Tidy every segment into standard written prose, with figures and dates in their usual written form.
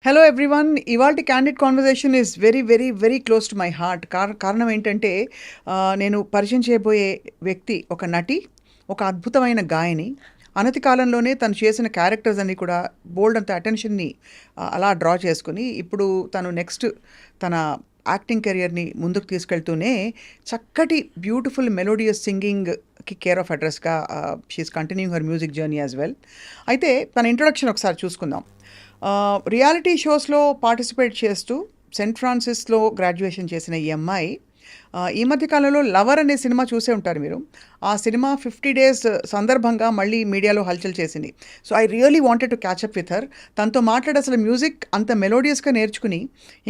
Hello everyone. ఇవాల్టి candid conversation is very very very close to my heart. కారణం ఏంటంటే నేను పరిచయం చేయబోయే వ్యక్తి ఒక నటి, ఒక అద్భుతమైన గాయని. అనతి కాలంలోనే తను చేసిన క్యారెక్టర్స్ అన్నీ కూడా బోల్డ్ అంత అటెన్షన్ని అలా డ్రా చేసుకుని ఇప్పుడు తను నెక్స్ట్ తన యాక్టింగ్ కెరియర్ని ముందుకు తీసుకెళ్తూనే చక్కటి బ్యూటిఫుల్ మెలోడియస్ సింగింగ్కి కేర్ ఆఫ్ అడ్రస్గా she's continuing her music journey as well. అయితే తన ఇంట్రొడక్షన్ ఒకసారి చూసుకుందాం. రియాలిటీ షోస్లో పార్టిసిపేట్ చేస్తూ సెయింట్ ఫ్రాన్సిస్లో గ్రాడ్యుయేషన్ చేసిన ఈ అమ్మాయి ఈ మధ్యకాలంలో లవర్ అనే సినిమా చూసే ఉంటారు మీరు. ఆ సినిమా 50 days సందర్భంగా మళ్ళీ మీడియాలో హల్చల్ చేసింది. So I really wanted to catch up with her. తనతో మాట్లాడి అసలు మ్యూజిక్ అంత మెలోడియస్గా నేర్చుకుని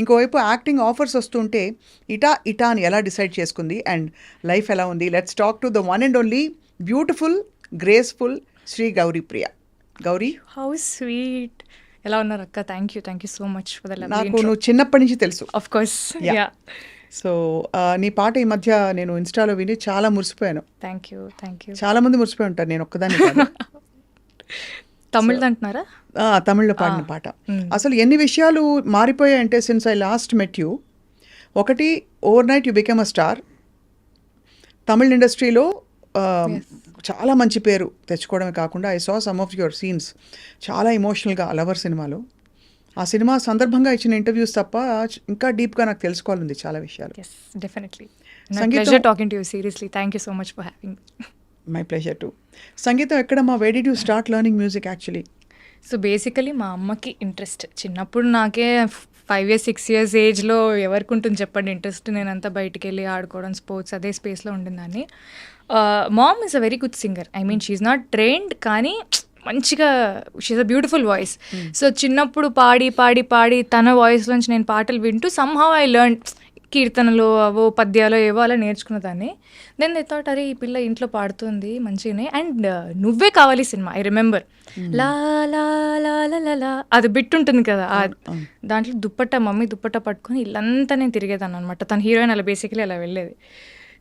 ఇంకోవైపు యాక్టింగ్ ఆఫర్స్ వస్తుంటే ఇటా అని ఎలా డిసైడ్ చేసుకుంది అండ్ లైఫ్ ఎలా ఉంది. Let's talk to the one and only beautiful graceful Shri Gauri Priya. Gauri, how sweet. ఎలా ఉన్నారు అక్క? Thank you so much for the lovely నాకు ఇంట్రో. నువ్వు చిన్నప్పటి నుంచి తెలుసు. Of course. Yeah. Yeah, so నీ పాట ఈ మధ్య నేను ఇన్స్టాలో విని చాలా మురిసిపోయాను. Thank you. చాలా మంది మురిసిపోయి ఉంటారు, నేను ఒక్కదాన్ని కాదు. తమిళ్ అంటున్నారా? తమిళ్లో పాడిన పాట. అసలు ఎన్ని విషయాలు మారిపోయాయంటే since I last met you. ఒకటి, overnight you become a star. Tamil ఇండస్ట్రీలో చాలా మంచి పేరు తెచ్చుకోవడమే కాకుండా I saw some of your scenes చాలా ఎమోషనల్గా లవర్ సినిమాలో. ఆ సినిమా సందర్భంగా ఇచ్చిన ఇంటర్వ్యూస్ తప్ప ఇంకా డీప్గా నాకు తెలుసుకోవాలంది చాలా విషయాలు. Yes, definitely. సంగీతం- pleasure talking to you. Seriously thank you so much for having. My pleasure too. సంగీతం ఎక్కడమ్మా? Where did you start learning music actually? So basically మా అమ్మకి ఇంట్రెస్ట్ చిన్నప్పుడు. నాకే 5 years 6 years ఏజ్లో ఎవరికి ఉంటుంది చెప్పండి ఇంట్రెస్ట్. నేనంతా బయటికి వెళ్ళి ఆడుకోవడం, స్పోర్ట్స్ అదే స్పేస్లో ఉండిందాన్ని. Mom is a very good singer. I mean she's not trained, కానీ మంచిగా she's a beautiful voice. So చిన్నప్పుడు పాడి పాడి పాడి తన వాయిస్లోంచి నేను పాటలు వింటూ సమ్హౌ ఐ లెర్న్ కీర్తనలు అవో పద్యాలు ఏవో అలా నేర్చుకున్నదాన్ని. దెన్ దే థాట్, అరే ఈ పిల్ల ఇంట్లో పాడుతుంది మంచిగానే. అండ్ నువ్వే కావాలి సినిమా, ఐ రిమెంబర్ లా లా లా లా లా లా అది బిట్ ఉంటుంది కదా, దాంట్లో మమ్మీ దుప్పట్ట పట్టుకొని ఇల్లంతా నేను తిరిగేదాన్ని అనమాట. తన హీరోయిన్ అలా బేసికలీ అలా వెళ్ళేది.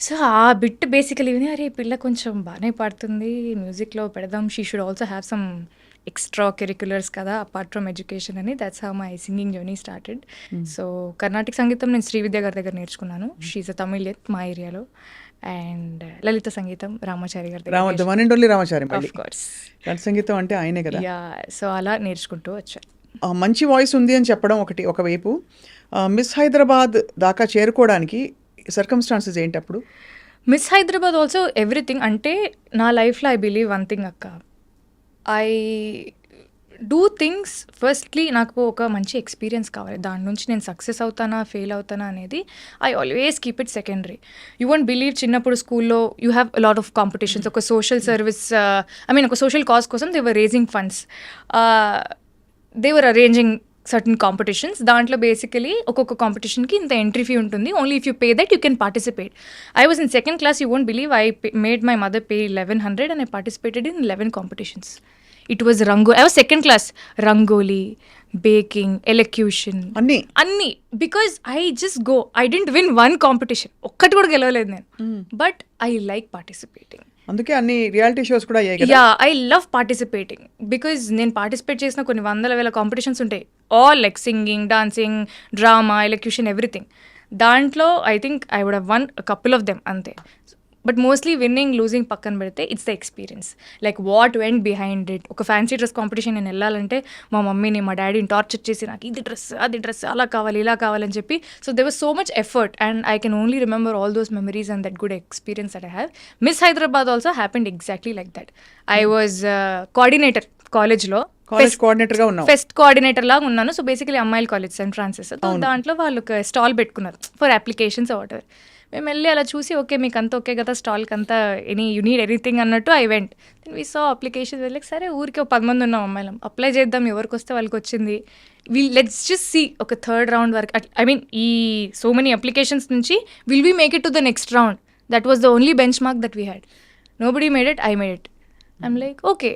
సో ఆ బిట్ బేసికలీ విని, అరే ఈ పిల్ల కొంచెం బాగానే పాడుతుంది, మ్యూజిక్లో పెడదాం, she should also have some extra curriculars కదా అపార్ట్ ఫ్రమ్ ఎడ్యుకేషన్ అని. That's how my singing journey started. So Karnataka సంగీతం నేను శ్రీవిద్య గారి దగ్గర నేర్చుకున్నాను. షీఈ్ అ తమిళియన్ మా ఏరియాలో. అండ్ లలిత సంగీతం రామాచారి గారి దగ్గర. One and only Ramachari. Of course. లలిత సంగీతం అంటే ఆయనే కదా. యా, సో అలా నేర్చుకుంటూ వచ్చాను. మంచి వాయిస్ ఉంది అని చెప్పడం ఒకవైపు, మిస్ హైదరాబాద్ దాకా చేరుకోవడానికి సర్కమ్స్టాన్సెస్ ఏంటి అప్పుడు? Miss Hyderabad also everything. అంటే నా లైఫ్లో ఐ బిలీవ్ వన్ థింగ్ అక్క, ఐ డూ థింగ్స్ ఫస్ట్లీ నాకు ఒక మంచి ఎక్స్పీరియన్స్ కావాలి. దాని నుంచి నేను సక్సెస్ అవుతానా ఫెయిల్ అవుతానా అనేది I always keep it secondary. You won't believe, చిన్నప్పుడు స్కూల్లో you have lot of competitions. ఒక సోషల్ సర్వీస్, ఐ మీన్ ఒక సోషల్ కాజ్ కోసం they were raising funds, they were arranging certain competitions. దాంట్లో బేసికలీ ఒక్కొక్క కాంపిటీషన్కి ఇంత ఎంట్రీ ఫీ ఉంటుంది. Only if you pay that you can participate. I was in 2nd class. You won't believe, I made my mother pay 1100 and I participated in 11 competitions. It was I was 2nd class. Rangoli, baking, elocution, అన్ని. Because I just go. I didn't win one competition, ఒక్కటి కూడా గెలవలేదు నేను. But I like participating. అందుకే అన్ని reality shows కూడా అయ్యాయి కదా. Yeah, I love participating because నేను పార్టిసిపేట్ చేసిన కొన్ని 100,000 కాంపిటీషన్స్ ఉంటాయి. All like singing, dancing, drama, elocution, everything. దాంట్లో I think I would have won couple of them అంతే. బట్ మోస్ట్లీ విన్నింగ్ లూజింగ్ పక్కన పెడితే it's the experience, like what went behind it. ఒక fancy dress competition నేను వెళ్ళాలంటే మా మమ్మీని మా డాడీని టార్చర్ చేసి నాకు ఇది డ్రెస్ అది డ్రెస్ అలా కావాలి ఇలా కావాలని చెప్పి. So there was so much effort and I can only remember all those memories and that good experience that I have. Miss Hyderabad also happened exactly like that. I was coordinator కాలేజ్లో. College కోఆర్డినేటర్గా ఉన్నావు. Fest coordinator లాగా ఉన్నాను. So basically అమ్మాయిల college Saint Francis. దాంట్లో వాళ్ళు ఒక stall పెట్టుకున్నారు for applications what ever. మేము వెళ్ళి అలా చూసి, ఓకే మీకు అంతా ఓకే కదా స్టాల్కి అంతా, యూ నీడ్ ఎనీథింగ్ అన్నట్టు I went. Then we saw application. వెళ్ళి సరే ఊరికి 10 మంది ఉన్నాం అమ్మాయిలం, అప్లై చేద్దాం, ఎవరికి వస్తే వాళ్ళకి వచ్చింది. లెట్స్ జస్ట్ సీ ఒక 3rd round వరకు. ఐ మీన్ ఈ సో మెనీ అప్లికేషన్స్ నుంచి will we make it to the next round. That was the only benchmark that we had. Nobody made it, I made it. I'm like okay,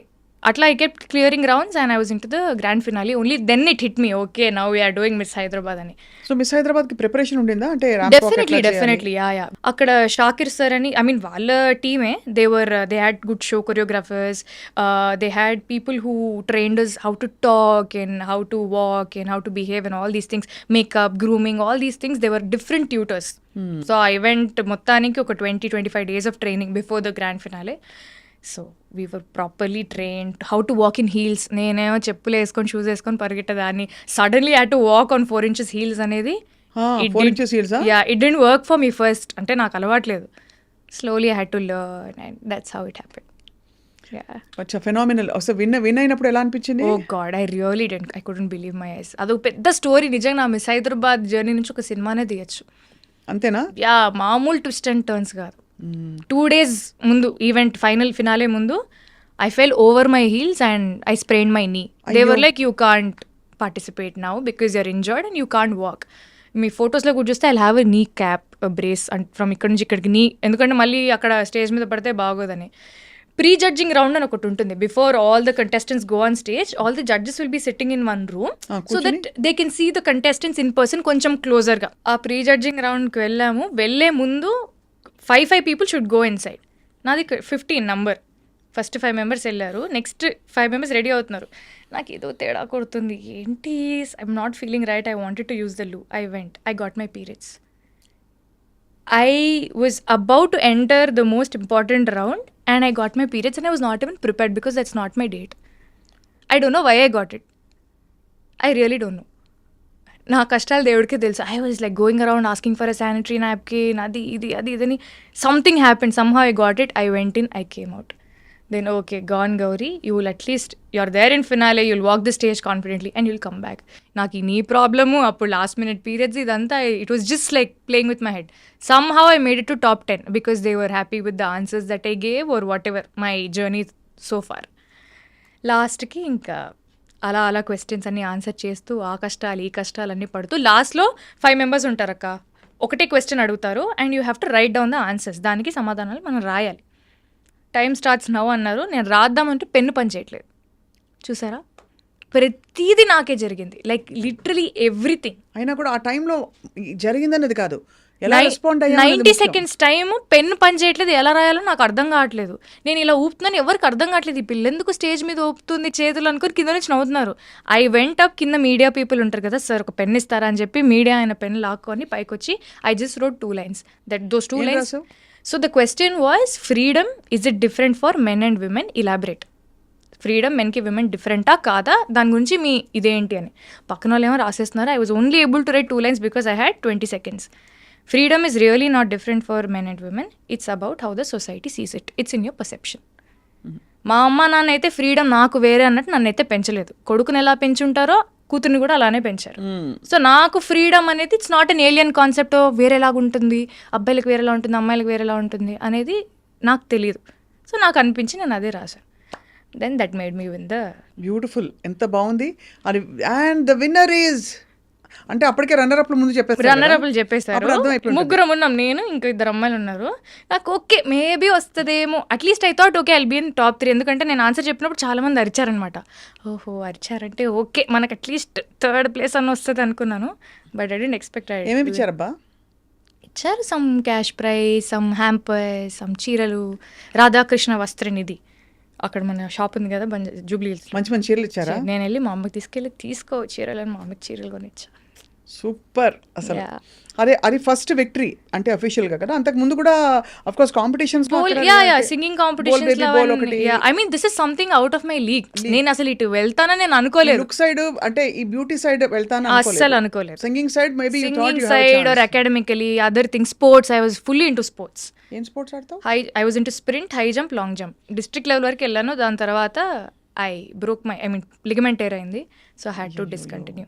అట్లా I kept clearing rounds and I was into the grand finale. Only then it hit me, okay now we're doing Miss Hyderabad అని. So Miss హైదరాబాద్కి preparation ఉండిందా? అంటే ramp walk ఎట్లా చేయాలి? Definitely yeah. అక్కడ Shakir sir అని, I mean వాళ్ళ టీమే, they had good show choreographers, they had people who trained us how to talk and how to walk and how to behave and all these things, makeup, grooming, all these things, they were different tutors. So I went మొత్తానికి ఒక 20-25 days of training before the grand finale. So we were properly trained how to walk in heels. నేనేమో చెప్పులు వేసుకొని shoes వేసుకొని పరిగెట్టేదాన్ని, suddenly had to walk on 4 inches heels అనేది. 4 inches heels ఆ? Yeah, it didn't work for me first, అంటే నాకు అలవాట్లేదు. Slowly I had to learn and that's how it happened. అచ్చా, ఫెనామినల్. అసలు విన్ అయినప్పుడు ఎలా అనిపించింది? Oh God, I couldn't believe my eyes. అదొక పెద్ద స్టోరీ నిజంగా. నా మిస్ హైదరాబాద్ జర్నీ నుంచి ఒక సినిమానే తీయచ్చు. అంతేనా? యా, మామూలు ట్విస్ట్ అండ్ టర్న్స్ కాదు. 2 days ముందు, ఈవెంట్ ఫైనల్ ఫినాలే ముందు, I fell over my heels and I sprain my knee. They were like, you can't participate now because you're injured and you can't walk. మీ ఫొటోస్లో కూడా చూస్తే I have a నీ cap brace and from ఇక్కడ నుంచి ఇక్కడికి నీ, ఎందుకంటే మళ్ళీ అక్కడ స్టేజ్ మీద పడితే బాగోదని. ప్రీ జడ్జింగ్ రౌండ్ అని ఒకటి ఉంటుంది. Before all the contestants go on stage, all the judges will be sitting in one room so that they can see the contestants in person కొంచెం క్లోజర్గా. ఆ ప్రీ జడ్జింగ్ రౌండ్కి వెళ్ళాము. వెళ్ళే ముందు 5 people should go inside. నాది 15 నంబర్. First 5 members వెళ్ళారు, next 5 members ready అవుతున్నారు. నాకు ఏదో తేడా కొడుతుంది, ఏంటి, I'm not feeling right, I wanted to use the loo. I went, I got my periods. I was about to enter the most important round and I got my periods and I was not even prepared because that's not my date. I don't know why I got it. I really don't know. నా కష్టాలు దేవుడికే తెలుసు. I was like going around asking for a sanitary napkin, అది ఇదని. Something happened, somehow I got it, I went in, I came out. Then okay, gone Gauri, you will at least you are there in finale, you will walk the stage confidently and you will come back. నాకు ఈ నీ problem, అప్పుడు last minute periods, ఇదంతా it was just like playing with my head. Somehow I made it to top 10 because they were happy with the answers that I gave or whatever my journey so far. లాస్ట్కి ఇంకా అలా questions అన్ని answer చేస్తూ ఆ కష్టాలు ఈ కష్టాలు అన్నీ పడుతూ, లాస్ట్లో 5 members ఉంటారక్క, ఒకటే క్వశ్చన్ అడుగుతారు and you have to right down the answers. దానికి సమాధానాలు మనం రాయాలి. టైం స్టార్ట్స్ నవ్ అన్నారు. నేను రాద్దామంటే పెన్ను పని చేయట్లేదు. చూసారా, ప్రతిదీ నాకే జరిగింది, లైక్ లిటరలీ ఎవ్రీథింగ్. అయినా కూడా ఆ టైంలో జరిగిందనేది కాదు, ఎలా రెస్పాండ్ అయ్యా. 90 seconds టైము, పెన్ను పని చేయట్లేదు, ఎలా రాయాలో నాకు అర్థం కావట్లేదు. నేను ఇలా ఊపుతున్నాను, ఎవరికి అర్థం కావట్లేదు. ఈ పిల్ల ఎందుకు స్టేజ్ మీద ఊపుతుంది చేతులు అనుకుని కింద నుంచి నవ్వుతున్నారు. ఐ వెంట్ అప్, కింద మీడియా పీపుల్ ఉంటారు కదా, సార్ ఒక పెన్ ఇస్తారా అని చెప్పి మీడియా ఆయన పెన్ లాక్కొని పైకి వచ్చి I just wrote 2 lines. Those 2 lines. So the question was, freedom is it different for men and women, elaborate. Freedom మెన్కి విమెన్ డిఫరెంటా కాదా, దాని గురించి మీ ఇదేంటి అని. పక్కన వాళ్ళు ఏమో రాసేస్తున్నారు. I was only able to write 2 lines because I had 20 seconds. Freedom is really not different for men and women. It's about how the society sees it. It's in your perception. మా అమ్మ నాన్న అయితే freedom నాకు వేరే అన్నట్టు నన్నైతే పెంచలేదు. కొడుకుని ఎలా పెంచుంటారో కూతుర్ని కూడా అలానే పెంచారు. సో నాకు ఫ్రీడమ్ అనేది it's not an alien concept. వేరేలాగా ఉంటుంది, అబ్బాయిలకు వేరేలా ఉంటుంది, అమ్మాయిలకు వేరేలా ఉంటుంది అనేది నాకు తెలియదు. సో నాకు అనిపించి నేను అదే రాశాను. Then that made me win the. Beautiful, ఎంత బాగుంది. అది అండ్ ద విన్నర్ ఈజ్, అంటే అప్పటికే రన్నర్ అప్లు ముందు చెప్పేస్తారు. రన్నర్ అప్లు చెప్పేశారు. ముగ్గురం ఉన్నాం, నేను ఇంకా 2 అమ్మాయిలు ఉన్నారు. నాకు ఓకే మేబీ వస్తుందేమో, at least I thought okay I'll be in top 3. ఎందుకంటే నేను ఆన్సర్ చెప్పినప్పుడు చాలా మంది అరిచారనమాట. ఓహో అరిచారంటే ఓకే మనకు అట్లీస్ట్ 3rd place అని వస్తుంది అనుకున్నాను. But I don't expect. ఏమేమి ఇచ్చారబ్బా? ఇచ్చారు some cash prize, some hamper, some చీరలు, రాధాకృష్ణ వస్త్రనిధి. అక్కడ మన షాప్ ఉంది కదా జూబ్లీ హిల్స్, మంచి మంచి చీరలు ఇచ్చారా? నేను వెళ్ళి మా అమ్మకి తీసుకెళ్ళి తీసుకో చీరలని మా అమ్మకి చీరలు కొనిచ్చా. సూపర్. అసలు అది ఫస్ట్ విక్టరీ అంటే అఫీషియల్ గా కదా. అంతకు ముందు కూడా of course competitions singing competitions. I mean this is something out of my league. నేను అసలు ఇటు వెళ్తానని నేను అనుకోలేదు. లుక్ సైడ్ అంటే ఈ బ్యూటీ సైడ్ వెళ్తాను అస్సలు అనుకోలేదు. Singing side maybe singing side or academically other things. Sports I was fully into sports. ఏం స్పోర్ట్స్ ఆడతావు? I was into sprint, high jump, long jump. District level వరకు వెళ్ళాను. దాని తర్వాత I broke my ligament tear అయింది. So I had to discontinue.